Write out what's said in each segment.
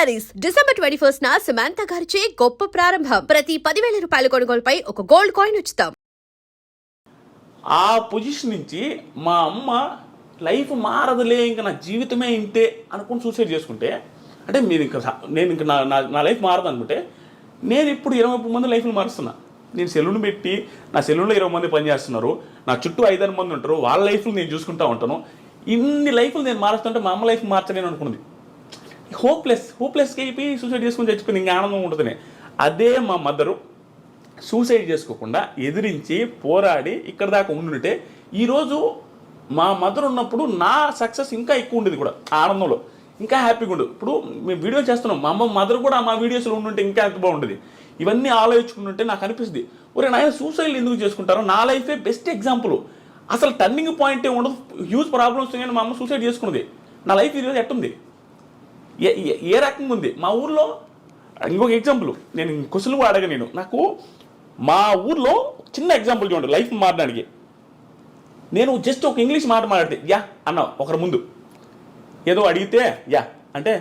Saris December 21 Samantha గారిచే గొప్ప ప్రారంభం. ప్రతి 10,000 రూపాయల కొనుగోలుపై ఒక గోల్డ్ కాయిన్ ఉచితం. ఆ పొజిషన్ నుంచి మా అమ్మ లైఫ్ మారదులే, ఇంకా నా జీవితమే ఇంతే అనుకుని సూసైడ్ చేసుకుంటే, అంటే మీరు నేను ఇంకా నా లైఫ్ మారదు అనుకుంటే, నేను ఇప్పుడు 20 మంది లైఫ్లు మారుస్తున్నా. నేను సెలూన్ పెట్టి నా సెలూన్లో 20 మంది పనిచేస్తున్నారు, నా చుట్టూ 5-6 మంది ఉంటారు, వాళ్ళ లైఫ్లు నేను చూసుకుంటూ ఉంటాను. ఇన్ని లైఫ్లు నేను మారుస్తుంటే మా అమ్మ లైఫ్ మార్చలేను అనుకున్నది. హోప్లెస్గా అయిపోయి సూసైడ్ చేసుకుని చచ్చిపోయింది. ఇంకా ఆనందం ఉంటుంది. అదే మా మదరు సూసైడ్ చేసుకోకుండా ఎదిరించి పోరాడి ఇక్కడ దాకా ఉండుంటే ఈరోజు మా మదర్ ఉన్నప్పుడు నా సక్సెస్ ఇంకా ఎక్కువ ఉండేది కూడా, ఆనందంలో ఇంకా హ్యాపీగా ఉండదు. ఇప్పుడు మేము వీడియో చేస్తున్నాం, మా అమ్మ మదర్ కూడా మా వీడియోస్లో ఉండుంటే ఇంకా ఎంత బాగుండేది. ఇవన్నీ ఆలోచించుకుంటుంటే నాకు అనిపిస్తుంది, ఒరే నాయన సూసైడ్ ఎందుకు చేసుకుంటారో, నా లైఫే బెస్ట్ ఎగ్జాంపుల్. అసలు టర్నింగ్ పాయింట్ ఉండదు, హ్యూజ్ ప్రాబ్లమ్స్ కానీ మా అమ్మ సూసైడ్ చేసుకున్నది. నా లైఫ్ ఈరోజు ఎట్టుంది, ఏ రకంగా ఉంది. మా ఊర్లో ఇంకొక ఎగ్జాంపుల్ నేను క్వశ్చన్ కూడా అడగ, నాకు మా ఊర్లో చిన్న ఎగ్జాంపుల్ చూడండి లైఫ్ మారడానికి. నేను జస్ట్ ఒక ఇంగ్లీష్ మాట మాట్లాడితే యా అన్నా ఒకరి ముందు, ఏదో అడిగితే యా అంటే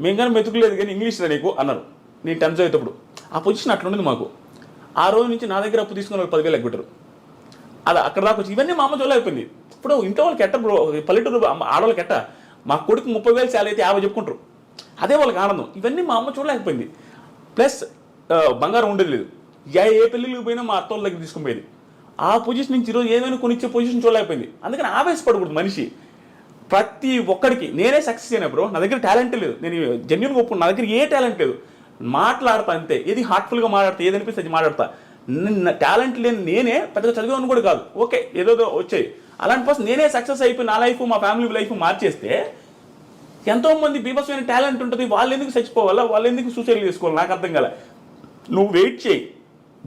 మేము కానీ మెతుకులేదు కానీ ఇంగ్లీష్ నీకు అన్నారు. నేను 10th చదివేటప్పుడు ఆ పొజిషన్ అట్లా ఉండేది మాకు. ఆ రోజు నుంచి నా దగ్గర అప్పు తీసుకుని 10,000 ఎగ్గొట్టారు. అది అక్కడ దాకా వచ్చి ఇవన్నీ మా అమ్మ చూడలేకపోయింది. ఇప్పుడు ఇంట్లో వాళ్ళకి ఎట్ట బ్రో, పల్లెటూరు ఆడవాళ్ళకి ఎట్ట, మా కొడుకు 30,000 శాలరీ అయితే 50 చెప్పుకుంటారు, అదే వాళ్ళకి ఆనందం. ఇవన్నీ మా అమ్మ చూడలేకపోయింది. ప్లస్ బంగారం ఉండేది లేదు, ఏ పెళ్ళిళ్ళకి పోయినా మా అత్తోళ్ళ దగ్గర తీసుకుని పోయేది. ఆ పొజిషన్ నుంచి ఈరోజు ఏమైనా కొనిచ్చే పొజిషన్ చూడలేకపోయింది. అందుకని ఆవేశపడకూడదు మనిషి. ప్రతి ఒక్కడికి నేనే సక్సెస్ అయినా బ్రో, నా దగ్గర టాలెంట్ లేదు, నేను జెన్యున్గా ఒప్పుకున్నా, నా దగ్గర ఏ టాలెంట్ లేదు, మాట్లాడతా అంతే, ఏది హార్ట్ఫుల్గా మాట్లాడతా, ఏది అనిపిస్తే అది మాట్లాడతా. టాలెంట్ లేని నేనే పెద్దగా చదివాను కూడా కాదు, ఓకే ఏదో వచ్చాయి. అలాంటి పర్సన్ నేనే సక్సెస్ అయిపోయి నా లైఫ్ మా ఫ్యామిలీ లైఫ్ మార్చేస్తే ఎంతోమంది బీభత్సమైన టాలెంట్ ఉంటుంది, వాళ్ళు ఎందుకు చచ్చిపోవాలా, వాళ్ళు ఎందుకు సూసైడ్ చేసుకోవాలి, నాకు అర్థం కాలే. నువ్వు వెయిట్ చేయి.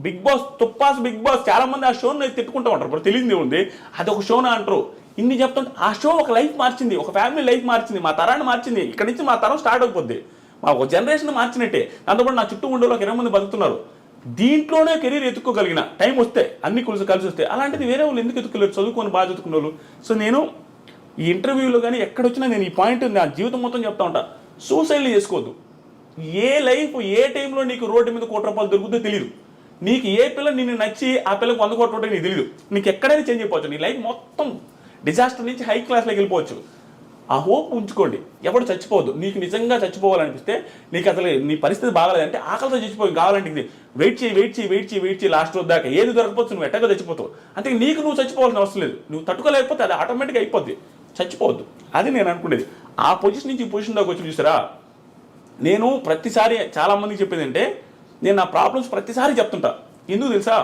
బిగ్ బాస్ చాలా మంది ఆ షోని తిట్టుకుంటూ ఉంటారు, ఇప్పుడు తెలియదు ఉంది అది ఒక షోనా అంటారు. ఇన్ని చెప్తుంటే ఆ షో ఒక లైఫ్ మార్చింది, ఒక ఫ్యామిలీ లైఫ్ మార్చింది, మా తరాన్ని మార్చింది. ఇక్కడ నుంచి మా తరం స్టార్ట్ అయిపోద్ది, మా ఒక జనరేషన్ మార్చినట్టే. దాంతోపాటు నా చుట్టూ ఉండే 20 మంది బతుకుతున్నారు. దీంట్లోనే కెరీర్ ఎత్తుక్కోగలిగిన టైం వస్తే, అన్ని కలిసి వస్తే, అలాంటిది వేరే వాళ్ళు ఎందుకు ఎత్తుకోలేరు, చదువుకొని బాగా చదువుకున్న వాళ్ళు. సో నేను ఈ ఇంటర్వ్యూలో కానీ ఎక్కడొచ్చినా నేను ఈ పాయింట్ నా జీవితం మొత్తం చెప్తా ఉంటా, సూసైడ్లు చేసుకోవద్దు. ఏ లైఫ్ ఏ టైంలో నీకు రోడ్డు మీద 1 కోటి రూపాయలు దొరుకుతుందో తెలియదు. నీకు ఏ పిల్ల నిన్ను నచ్చి ఆ పిల్లకి 100 కోట్లు ఉంటే నీకు తెలియదు. నీకు ఎక్కడైనా చేంజ్ అయిపోవచ్చు, నీ లైఫ్ మొత్తం డిజాస్టర్ నుంచి హై క్లాస్లోకి వెళ్ళిపోవచ్చు. ఆ హోప్ ఉంచుకోండి, ఎవడు చచ్చిపోవద్దు. నీకు నిజంగా చచ్చిపోవాలనిపిస్తే, నీకు అసలు నీ పరిస్థితి బాగాలేదంటే, ఆకలితో చచ్చిపోయి కావాలంటే ఇది వెయిట్ చేయి లాస్ట్ రోజు దాకా ఏది దొరకపోవచ్చు, నువ్వు ఎట్టగా చచ్చిపోతావు. అంటే నీకు నువ్వు చచ్చిపోవాల్సిన అవసరం లేదు, నువ్వు తట్టుకోలేకపోతే అది ఆటోమేటిక్గా అయిపోద్ది, చచ్చిపోవద్దు. అది నేను అనుకునేది. ఆ పొజిషన్ నుంచి ఈ పొజిషన్ దాకా వచ్చి చూసారా, నేను ప్రతిసారి చాలామందికి చెప్పేది అంటే, నేను నా ప్రాబ్లమ్స్ ప్రతిసారి చెప్తుంటా. ఎందుకు తెలుసా,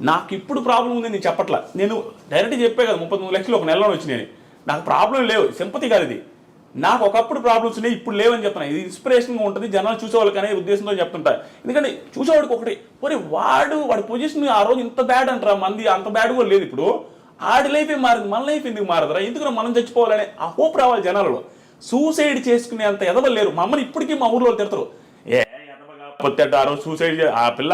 నాకు ఇప్పుడు ప్రాబ్లం ఉంది నేను చెప్పట్లా, నేను డైరెక్ట్గా చెప్పే కదా 33 లక్షలు ఒక నెలలో వచ్చినాయి, నాకు ప్రాబ్లం లేవు, సింపతి కాదు ఇది. నాకు ఒకప్పుడు ప్రాబ్లమ్స్ ఉన్నాయి, ఇప్పుడు లేవని చెప్తున్నా. ఇది ఇన్స్పిరేషన్గా ఉంటుంది, జనాలు చూసేవాళ్ళకి అనే ఉద్దేశంతో చెప్తుంటా. ఎందుకంటే చూసేవాడికి ఒకటి, పోనీ వాడి పొజిషన్ ఆ రోజు ఇంత బ్యాడ్ అంటారా, మంది అంత బ్యాడ్ కూడా లేదు. ఇప్పుడు ఆడి లైఫే మారింది, మన లైఫ్ ఎందుకు మారదురా, ఎందుకు మనం చచ్చిపోవాలనే ఆ హోప్ రావాలి జనాలలో. సూసైడ్ చేసుకునే అంత ఎదవలు లేరు. మా అమ్మని ఇప్పటికీ మా ఊర్లో తిడతారు, ఎదవగాపోతే ఆ రోజు సూసైడ్ ఆ పిల్ల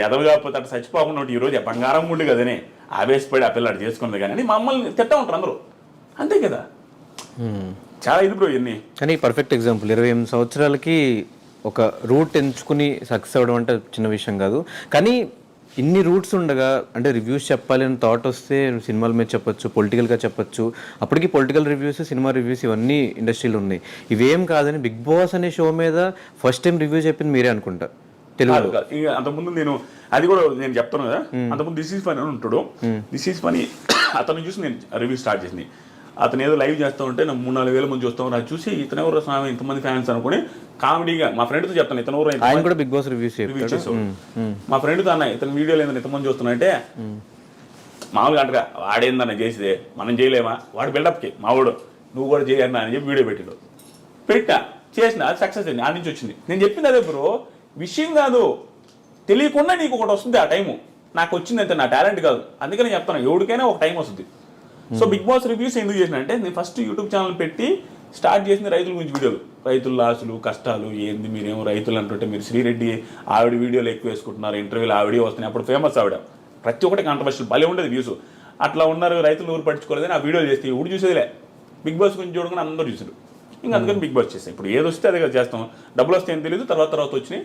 ఎదవగాపోతే అటు చచ్చిపోకుండా ఈరోజు బంగారం ఉండి కదనే ఆవేశపడి ఆ పిల్ల అటు చేసుకుంది కానీ మా అమ్మల్ని తిట్టా ఉంటారు అందరూ. అంతే కదా, చాలా ఇది బ్రో ఇవన్నీ. కానీ పర్ఫెక్ట్ ఎగ్జాంపుల్, 28 సంవత్సరాలకి ఒక రూట్ ఎంచుకుని సక్సెస్ అవ్వడం అంటే చిన్న విషయం కాదు. కానీ ఇన్ని రూట్స్ ఉండగా, అంటే రివ్యూస్ చెప్పాలి అని థాట్ వస్తే సినిమాల మీద చెప్పొచ్చు, పొలిటికల్గా చెప్పొచ్చు. అప్పటికి పొలిటికల్ రివ్యూస్, సినిమా రివ్యూస్ ఇవన్నీ ఇండస్ట్రీలో ఉన్నాయి. ఇవేం కాదని బిగ్ బాస్ అనే షో మీద ఫస్ట్ టైం రివ్యూ చెప్పింది మీరే అనుకుంటా తెలుగు. అంతకుముందు నేను అది కూడా నేను చెప్తాను కదా, అంతకుముందు దిస్ ఈజ్ ఫనీ అని ఉంటాడు. దిస్ ఈజ్ ఫనీ అతను చూసి నేను రివ్యూ స్టార్ట్ చేసింది. అతను ఏదో లైవ్ చేస్తూ ఉంటే నాకు 3-4 వేల మంది చూస్తాం, అది చూసి ఇతను ఎవరు స్వామి ఇంతమంది ఫ్యాన్స్ అనుకుని కామెడీగా మా ఫ్రెండ్తో చెప్తాను, ఇతను ఎవరు ఆయన కూడా బిగ్ బాస్ రివ్యూ చేసాడు. మా ఫ్రెండ్తో అన్న ఇతను వీడియోలు ఏందని ఇంతమంది చూస్తున్నా, మామూలుగా అంటగా వాడేందన్న చేసిదే మనం చేయలేమా, వాడు బిల్డప్కి మావాడు నువ్వు కూడా చేయన్నా అని చెప్పి వీడియో పెట్టా చేసిన, అది సక్సెస్ అయింది, ఆ నుంచి వచ్చింది. నేను చెప్పింది అదే బ్రో, విషయం కాదు, తెలియకుండా నీకు ఒకటి వస్తుంది ఆ టైము. నాకు వచ్చింది అంతే, నా టాలెంట్ కాదు. అందుకని చెప్తాను, ఎవరికైనా ఒక టైం వస్తుంది. సో బిగ్ బాస్ రివ్యూస్ ఎందుకు చేసిన అంటే, నేను ఫస్ట్ యూట్యూబ్ ఛానల్ పెట్టి స్టార్ట్ చేసిన రైతుల గురించి వీడియోలు, రైతుల లాసులు కష్టాలు ఏంది, మీరేమో రైతులు అంటుంటే మీరు శ్రీరెడ్డి ఆవిడ వీడియోలు ఎక్కువ వేసుకుంటున్నారు, ఇంటర్వ్యూలు ఆవిడే వస్తున్నాయి, అప్పుడు ఫేమస్ ఆవిడ, ప్రతి ఒక్కటి కాంట్రవర్షియల్ భలే ఉండేది వ్యూస్. అట్లా ఉన్నారు రైతులు ఊరు పట్టించుకోలేదని ఆ వీడియోలు చేస్తే ఊరు చూసేదిలే. బిగ్ బాస్ గురించి చూడగానే అందరూ చూసారు. ఇంకా అందుకని బిగ్ బాస్ చేస్తాం. ఇప్పుడు ఏది వస్తే అదే కదా చేస్తాం. డబ్బులు వస్తే ఏం తెలియదు. తర్వాత వచ్చినాయి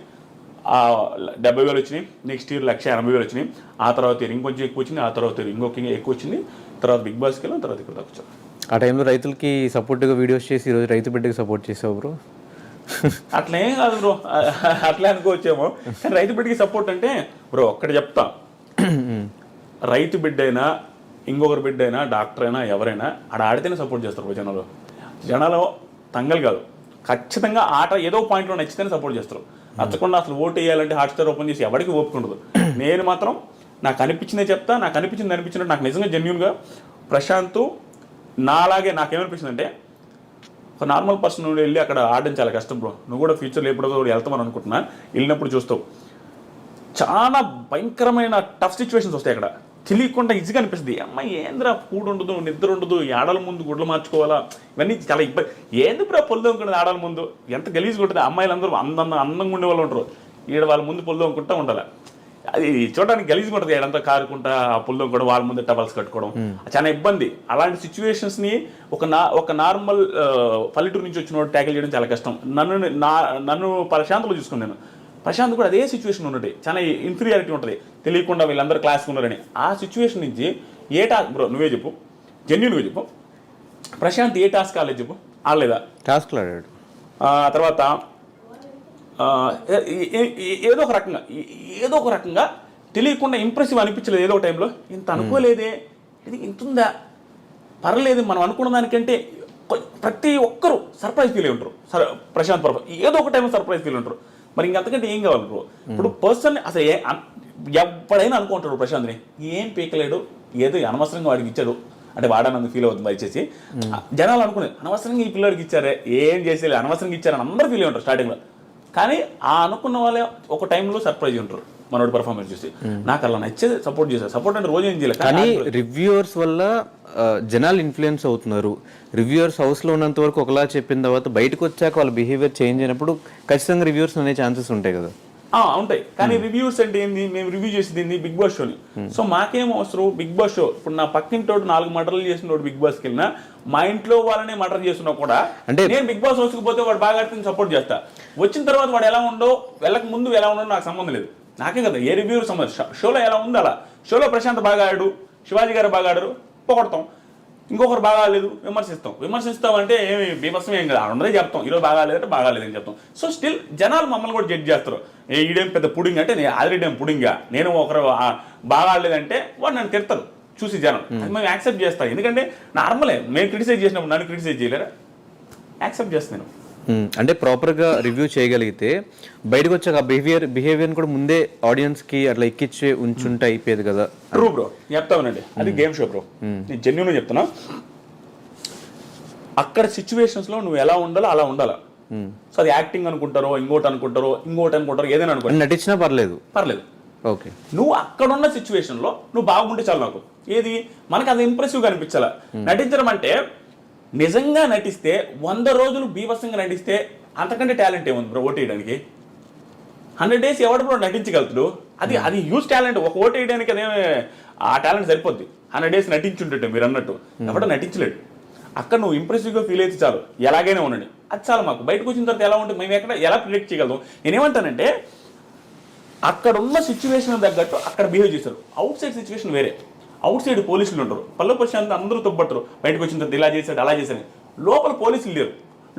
70,000 వచ్చినాయి, నెక్స్ట్ ఇయర్ 1,80,000 వచ్చినాయి, ఆ తర్వాత ఇంకొంచెం ఎక్కువ వచ్చింది, ఆ తర్వాత ఇంకొక ఎక్కువ వచ్చింది, తర్వాత బిగ్ బాస్కి వెళ్ళాం, తర్వాత ఇక్కడ దాకా వచ్చాం. ఆ టైంలో రైతులకి సపోర్ట్గా వీడియోస్ చేసి ఈరోజు రైతు బిడ్డకి సపోర్ట్ చేసావు బ్రో. అట్లేం కాదు బ్రో, అట్లే అనుకోవచ్చేమో. కానీ రైతు బిడ్డకి సపోర్ట్ అంటే బ్రో ఒక్కటి చెప్తా, రైతు బిడ్డ అయినా ఇంకొకరి బిడ్డ అయినా డాక్టర్ అయినా ఎవరైనా ఆడితేనే సపోర్ట్ చేస్తారు బ్రో. జనాలు తంగలు కాదు, ఖచ్చితంగా ఆట ఏదో పాయింట్లో నచ్చితేనే సపోర్ట్ చేస్తారు. నచ్చకుండా అసలు ఓటు వేయాలంటే హాట్స్టార్ ఓపెన్ చేసి ఎవరికి ఓపిక ఉండదు. నేను మాత్రం నాకు అనిపించిందే చెప్తా, నాకు అనిపించినట్టు నాకు నిజంగా జెన్యూన్గా ప్రశాంత్ నాలాగే నాకేమనిపించిందంటే ఒక నార్మల్ పర్సన్ నువ్వు వెళ్ళి అక్కడ ఆడడం చాలా కష్టం బ్రో. నువ్వు కూడా ఫ్యూచర్లో ఎప్పుడో కూడా వెళ్తామని అనుకుంటున్నా, వెళ్ళినప్పుడు చూస్తావు చాలా భయంకరమైన టఫ్ సిచ్యువేషన్స్ వస్తాయి అక్కడ. తెలియకుండా ఈజీగా అనిపిస్తుంది, అమ్మాయి ఏంద్రా కూడు ఉండదు, నిద్ర ఉండదు, ఆడల ముందు గుడ్లు మార్చుకోవాలా, ఇవన్నీ చాలా ఇబ్బంది. ఏంది బ్రో పొల్లు అనుకున్నది ఆడల ముందు, ఎంత గలీజ్గా ఉంటుంది. అమ్మాయిలందరూ అందంగా ఉండే వాళ్ళు ఉంటారు, ఈడ వాళ్ళ ముందు పొల్లు అనుకుంటా ఉండాలి. అది చూడడానికి గలీజ్గా ఉంటుంది, ఏడంతా కారుకుంటా ఆ పొల్లు కూడా వాళ్ళ ముందు టవల్స్ కట్టుకోవడం చాలా ఇబ్బంది. అలాంటి సిచ్యువేషన్స్ని ఒక నార్మల్ పల్లెటూరు నుంచి వచ్చిన వాడు ట్యాకిల్ చేయడం చాలా కష్టం. నన్ను ప్రశాంత్లో చూసుకున్నాను. ప్రశాంత్ కూడా అదే సిచ్యువేషన్ ఉన్నది, చాలా ఇన్ఫీరియారిటీ ఉంటుంది, తెలియకుండా వీళ్ళందరూ క్లాస్కి ఉన్నారని. ఆ సిచ్యువేషన్ నుంచి ఏ టాస్క్ బ్రో నువ్వే చెప్పు, జెన్యూన్గా చెప్పు, ప్రశాంత్ ఏ టాస్క్ ఆడలేదు చెప్పు, ఆడలేదా? టాస్క్లు ఆడాడు. తర్వాత ఏదో ఒక రకంగా తెలియకుండా ఇంప్రెసివ్ అనిపించలేదు. ఏదో ఒక టైంలో ఇంత అనుకోలేదే, ఇది ఇంత ఉందా, పర్లేదు మనం అనుకున్న దానికంటే ప్రతి ఒక్కరూ సర్ప్రైజ్ ఫీల్ అయి ఉంటారు. ప్రశాంత్ ఏదో ఒక టైంలో సర్ప్రైజ్ ఫీల్ ఉంటారు. మరి ఇంకంతకంటే ఏం కావాలి బ్రో? ఇప్పుడు పర్సన్ అసలు ఎప్పుడైనా అనుకుంటాడు ప్రశాంత్ని ఏం పీకలేడు, ఏదో అనవసరంగా వాడికి ఇచ్చాడు అంటే వాడనందుకు ఫీల్ అవుతుంది దయచేసి. జనాలు అనుకునేది అనవసరంగా ఈ పిల్లడికి ఇచ్చారే, ఏం చేసేది అనవసరంగా ఇచ్చారని అందరూ ఫీల్ అయి ఉంటారు స్టార్టింగ్లో. కానీ ఆ అనుకున్న వాళ్ళే ఒక టైంలో సర్ప్రైజ్ ఉంటారు మనోడి పర్ఫార్మెన్స్ చూసి. నాకు అలా నచ్చేది సపోర్ట్ చేశారు. సపోర్ట్ అంటే రోజు ఏం చేయలేదు, కానీ రివ్యూవర్స్ వల్ల జనాలు ఇన్ఫ్లుయెన్స్ అవుతున్నారు. రివ్యూవర్స్ హౌస్లో ఉన్నంత వరకు ఒకలా చెప్పిన తర్వాత బయటకు వచ్చాక వాళ్ళ బిహేవియర్ చేంజ్ అయినప్పుడు ఖచ్చితంగా రివ్యూవర్స్ అనే ఛాన్సెస్ ఉంటాయి కదా. ఉంటాయి, కానీ రివ్యూస్ అంటే ఏంది, మేము రివ్యూ చేసేది ఏంది బిగ్ బాస్ షోని. సో మాకేం అవసరం బిగ్ బాస్ షో. ఇప్పుడు నా పక్కింటోడు 4 మర్డర్లు చేసిన వాడు బిగ్ బాస్కి వెళ్ళినా, మా ఇంట్లో వాళ్ళనే మర్డర్ చేస్తున్నా కూడా అంటే నేను బిగ్ బాస్ హౌస్కి పోతే వాడు బాగా ఆడితే సపోర్ట్ చేస్తా. వచ్చిన తర్వాత వాడు ఎలా ఉండో, వెళ్ళక ముందు ఎలా ఉండో నాకు సంబంధం లేదు, నాకే కదా ఏ రివ్యూ సంబంధం. షోలో ఎలా ఉంది అలా. షోలో ప్రశాంత్ బాగా ఆడాడు, శివాజీ గారు బాగా ఆడారు, పొగడతాం. ఇంకొకరు బాగా ఆడలేదు విమర్శిస్తామంటే ఏమి బీభత్సం ఏం కదా, ఉండదే చెప్తాం. ఈరోజు బాగా లేదంటే బాగా లేదని చెప్తాం. సో స్టిల్ జనాలు మమ్మల్ని కూడా జడ్జ్ చేస్తారు. ఈడేం పెద్ద పుడింగ్ అంటే నేను ఆల్రెడీ ఏం పుడింగా, నేను ఒకరు బాగా ఆడలేదంటే వాడు నన్ను తిడతారు చూసి జనం. అది మేము యాక్సెప్ట్ చేస్తాం, ఎందుకంటే నార్మలే. మేము క్రిటిసైజ్ చేసినప్పుడు నన్ను క్రిటిసైజ్ చేయలేరా, యాక్సెప్ట్ చేస్తాను. అంటే ప్రాపర్గా రివ్యూ చేయగలిగితే బయటకు వచ్చాక బిహేవియర్ కూడా ముందే ఆడియన్స్కి అట్లా ఎక్కించి ఉంచుంటే అయిపోయేది కదా. ట్రూ బ్రో, చెప్తామనండి, అది గేమ్ షో బ్రో. నేను జెన్యూన్గా చెప్తున్నా, అక్కడ సిచ్యువేషన్స్లో నువ్వు ఎలా ఉండాలో అలా ఉండాలా. సో అది యాక్టింగ్ అనుకుంటారో, ఇంకోటి అనుకుంటారో, ఏదైనా అనుకుంటారో, నటించినా పర్లేదు. ఓకే, నువ్వు అక్కడున్న సిచ్యువేషన్లో నువ్వు బాగుంటే చాలు. నాకు ఏది మనకు అది ఇంప్రెసివ్గా అనిపించాలా. నటించడం అంటే నిజంగా నటిస్తే 100 రోజులు బీభత్సంగా నటిస్తే అంతకంటే టాలెంట్ ఏముంది బ్రో? ఓటు వేయడానికి 100 days ఎవడు బ్రో నటించగలుగుతాడు? అది హ్యూజ్ టాలెంట్. ఒక ఓటు వేయడానికి అదే ఆ టాలెంట్ సరిపోద్ది. 100 days నటించుంటే మీరు అన్నట్టు ఎవడో నటించలేడు. అక్కడ నువ్వు ఇంప్రెసివ్గా ఫీల్ అయితే చాలు, ఎలాగైనా ఉండండి, అది చాలు. మాకు బయటకు వచ్చిన తర్వాత ఎలా ఉంటుంది మేము ఎలా ప్రిడిక్ట్ చేయగలం? నేనేమంటానంటే అక్కడ ఉన్న సిచ్యువేషన్ తగ్గట్టు అక్కడ బిహేవ్ చేస్తారు. అవుట్ సైడ్ సిచ్యువేషన్ వేరే. అవుట్ సైడ్ పోలీసులు ఉంటారు, పల్లె ప్రశాంత్ అందరూ తప్పట్టరు. బయటకు వచ్చిన తర్వాత ఇలా చేశాడు అలా చేశాడు. లోపల పోలీసులు లేరు,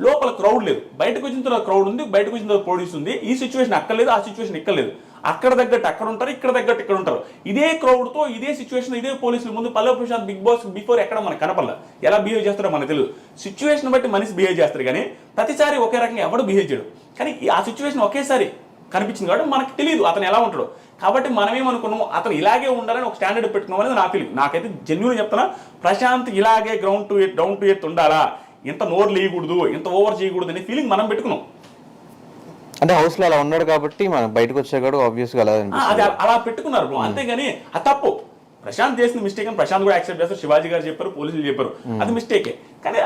లోపల క్రౌడ్ లేదు. బయటకు వచ్చిన తర్వాత క్రౌడ్ ఉంది, బయటకు వచ్చిన తర్వాత పోలీసు ఉంది. ఈ సిచ్యువేషన్ అక్కడ లేదు, ఆ సిచ్యువేషన్ ఇక్కడ లేదు. అక్కడ తగ్గట్టు అక్కడ ఉంటారు, ఇక్కడ తగ్గట్టు ఇక్కడ ఉంటారు. ఇదే క్రౌడ్తో ఇదే సిచ్యువేషన్, ఇదే పోలీసుల ముందు పల్లె ప్రశాంత్ బిగ్ బాస్ బిఫోర్ ఎక్కడ మనకు కనపడలే. ఎలా బిహేవ్ చేస్తారో మనకు తెలియదు. సిచ్యువేషన్ బట్టి మనిషి బిహేవ్ చేస్తారు, కానీ ప్రతిసారి ఒకే రకంగా ఎవడు బిహేవ్ చేయడు. కానీ ఆ సిచ్యువేషన్ ఒకేసారి కనిపించింది కాబట్టి మనకు తెలియదు అతను ఎలా ఉంటాడు. కాబట్టి మనమేమనుకున్నాము, అతను ఇలాగే ఉండాలని ఒక స్టాండర్డ్ పెట్టుకున్నాం అనేది నా ఫీలింగ్. నాకైతే జెన్యూన్ చెప్తున్నా, ప్రశాంత్ ఇలాగే డౌన్ టు ఎర్త్ ఉండాలా, ఇంత నోరు లేయకూడదు, ఇంత ఓవర్ చేయకూడదు అనే ఫీలింగ్ మనం పెట్టుకున్నాం. అంటే హౌస్లో అలా ఉన్నాడు కాబట్టి మనం బయటకు వచ్చాడు ఆబ్వియస్గా అలా పెట్టుకున్నారు బ్రో. అంతేగాని అది తప్పు. ప్రశాంత్ చేసిన మిస్టేక్ అని ప్రశాంత్ కూడా యాక్సెప్ట్ చేస్తారు, శివాజీ గారు చెప్పారు, పోలీసులు చెప్పారు, అది మిస్టేకే. కానీ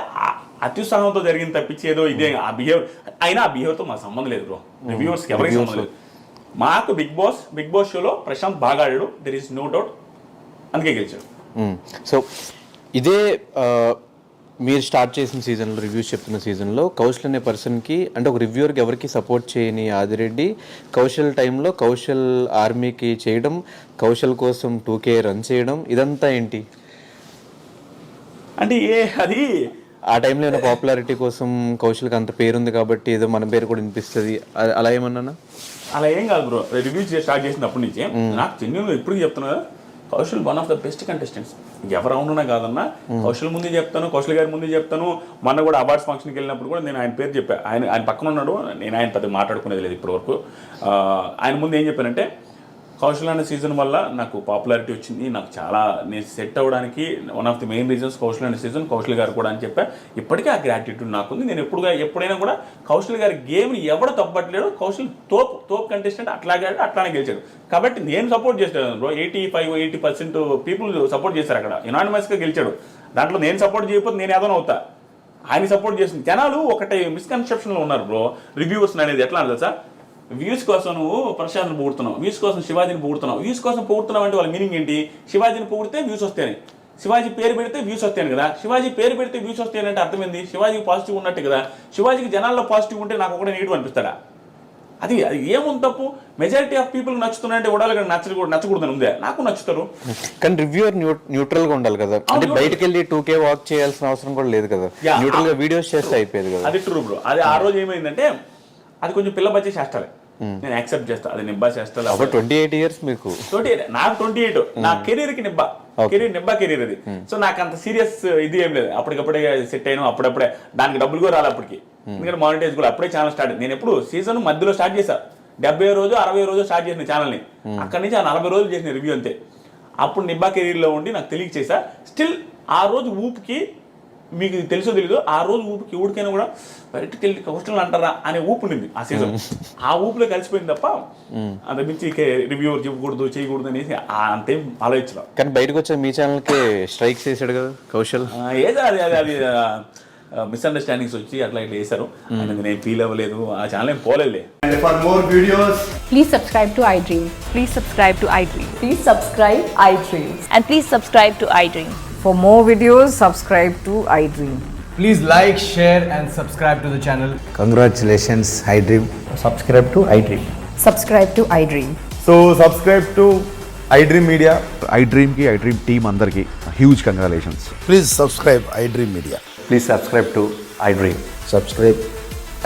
అత్యుత్సాహంతో జరిగింది తప్పించి ఏదో ఇదే ఆ బిహేవియర్ అయినా ఆ బిహేవియర్తో మాకు సంబంధం లేదు బ్రో. రివ్యూవర్స్కి ఎవరికి సంబంధం లేదు. మాకు బిగ్ బాస్ షోలో ప్రశాంత్ బాగా ఆడాడు, దెర్ ఈస్ నో డౌట్, అందుకే గెలిచాడు. సో ఇదే మీరు స్టార్ట్ చేసిన సీజన్లో, రివ్యూస్ చెప్తున్న సీజన్లో కౌశల్ అనే పర్సన్కి, అంటే ఒక రివ్యూవర్కి ఎవరికి సపోర్ట్ చేయని ఆదిరెడ్డి కౌశల్ టైంలో కౌశల్ ఆర్మీకి చేయడం, కౌశల్ కోసం 2K రన్ చేయడం, ఇదంతా ఏంటి? అంటే అది ఆ టైంలో ఏమైనా పాపులారిటీ కోసం కౌశల్కి అంత పేరుంది కాబట్టి ఏదో మన పేరు కూడా వినిపిస్తుంది అలా ఏమన్నా? అలా ఏం కాదు బ్రో. రివ్యూస్ స్టార్ట్ చేసినప్పటి నుంచి నాకు జెన్యున్గా ఇప్పుడు చెప్తున్నా కదా, Kaushal one of the best contestants. ఎవరు అవునున్నా కాదన్నా కౌశల్ ముందే చెప్తాను, కౌశల్ గారి ముందే చెప్తాను. మొన్న కూడా అవార్డ్స్ ఫంక్షన్కి వెళ్ళినప్పుడు కూడా నేను ఆయన పేరు చెప్పాను. ఆయన పక్కన ఉన్నాడు, నేను ఆయన పెద్ద మాట్లాడుకునేది లేదు ఇప్పటి వరకు. ఆయన ముందు ఏం చెప్పానంటే, కౌశల్ అనే సీజన్ వల్ల నాకు పాపులారిటీ వచ్చింది, నాకు చాలా నేను సెట్ అవ్వడానికి one of the main reasons Kaushal అనే సీజన్, కౌశల్ గారు కూడా అని చెప్పా. ఇప్పటికీ ఆ గ్రాటిట్యూడ్ నాకుంది. నేను ఎప్పుడైనా కూడా కౌశల్ గారి గేమ్ని ఎవడు తప్పట్లేడు. కౌశల్ తోపు కంటెస్టెంట్, అట్లానే గెలిచాడు. కాబట్టి నేను సపోర్ట్ చేస్తాను బ్రో. 85-80% పీపుల్ సపోర్ట్ చేశారు అక్కడ. యునానిమస్గా గెలిచాడు. దాంట్లో నేను సపోర్ట్ చేయకపోతే నేను ఏదైనా అవుతా. ఆయన సపోర్ట్ చేస్తుంది. జనాలు ఒకటే మిస్కన్సెప్షన్లో ఉన్నారు బ్రో. రివ్యూవర్స్ అనేది ఎట్లా అంటే తెలుసా, వ్యూస్ కోసం నువ్వు ప్రశాంత్ని పొగుడుతున్నావు, వ్యూస్ కోసం శివాజీని పొగుడుతున్నావు. వ్యూస్ కోసం పొగుడుతున్నావు అంటే వాళ్ళ మీనింగ్ ఏంటి? శివాజీని పొగిడితే వ్యూస్ వస్తాయని, శివాజీ పేరు పెడితే వ్యూస్ వస్తాయని కదా. శివాజీ పేరు పెడితే వ్యూస్ వస్తాయని అంటే అర్థమైంది శివాజీకి పాజిటివ్ ఉన్నట్టు కదా. శివాజీకి జనాల్లో పాజిటివ్ ఉంటే నాకు ఒకటే నెగిటివ్ అనిపిస్తాడా? అది ఏముంది తప్పు? మెజారిటీ ఆఫ్ పీపుల్ నచ్చుతున్నాయంటే ఉడాలి నచ్చకూడదని ఉందే. నాకు నచ్చుతారు. కానీ రివ్యూవర్ న్యూట్రల్ గా ఉండాలి కదా. అంటే బయటకు వెళ్ళి 2K వాక్ చేయాల్సిన అవసరం కూడా లేదు కదా. న్యూట్రల్ గా వీడియోస్ చేస్తే అయిపోయేది కదా. అది ట్రూ బ్రో. అది ఆ రోజు ఏమైందంటే అది కొంచెం పిల్ల బచ్చే చేస్తాలే, నేను యాక్సెప్ట్ చేస్తా. అది నిబ్బా చేస్తా. 28 years మీకు. 28 నాకు 28. నా కెరీర్కి నిబ్బా కెరీర్ అది. సో నాకు అంత సీరియస్ ఇది ఏం లేదు. అప్పటికప్పుడే సెట్ అయినా, అప్పుడప్పుడే దానికి డబ్బులు కూడా రాలి అప్పటికి. ఎందుకంటే మానిటైజ్ కూడా అప్పుడే ఛానల్ స్టార్ట్. నేను ఎప్పుడు సీజన్ మధ్యలో స్టార్ట్ చేశా. 70 రోజు 60 రోజు స్టార్ట్ చేసిన ఛానల్ని. అక్కడి నుంచి 40 రోజులు చేసిన రివ్యూ అంతే. అప్పుడు నిబ్బా కెరీర్లో ఉండి నాకు తెలియక చేశా. స్టిల్ ఆ రోజు ఊపుకి, మీకు తెలుసో తెలీదు, ఆ రోజు ఊపికి ఊడికైనా కూడా బయటకు వెళ్ళి కౌశల్ అంటారా అనే ఊపు ఉండింది ఆ సీజన్. ఆ ఊపులో కలిసిపోయింది తప్ప అంత మించి రివ్యూ చేయకూడదు అనేసి అంతేం ఆలోచించరా. కానీ బయటకు వచ్చే మీ ఛానల్కి స్ట్రైక్స్ వేసాడు కదా కౌశల్. ఏదో అది మిస్అండర్స్టాండింగ్స్ వచ్చి అట్లా ఇట్లా వేశారు. నేను ఫీల్ అవ్వలేదు, ఆ ఛానల్ ఏం పోలేదులే. For more videos, please subscribe to iDream. Please subscribe to iDream. Please subscribe iDream. And please subscribe to iDream. For more videos, subscribe to iDream. please like, share and subscribe to the channel. Congratulations, iDream. Subscribe to iDream. Subscribe to iDream. So subscribe to iDream Media. iDream ki iDream team andarki huge congratulations. Please subscribe iDream Media. Please subscribe to iDream. Subscribe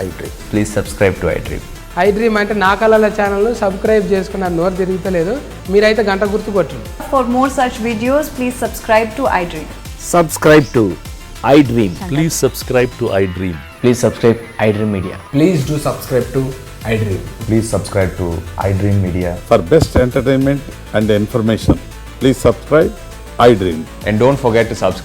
iDream. Please subscribe to iDream. iDream అంటే నా కళల channel subscribe చేసుకున్న నోరు తిరుగుతలేదు, మీరైతే గంట గుర్తు కొట్టండి. For more such videos, please subscribe to iDream. Subscribe to iDream. Please subscribe to iDream. Please subscribe iDream Media. Please do subscribe to iDream. Please subscribe to iDream Media. For best entertainment and information, please subscribe iDream. And don't forget to subscribe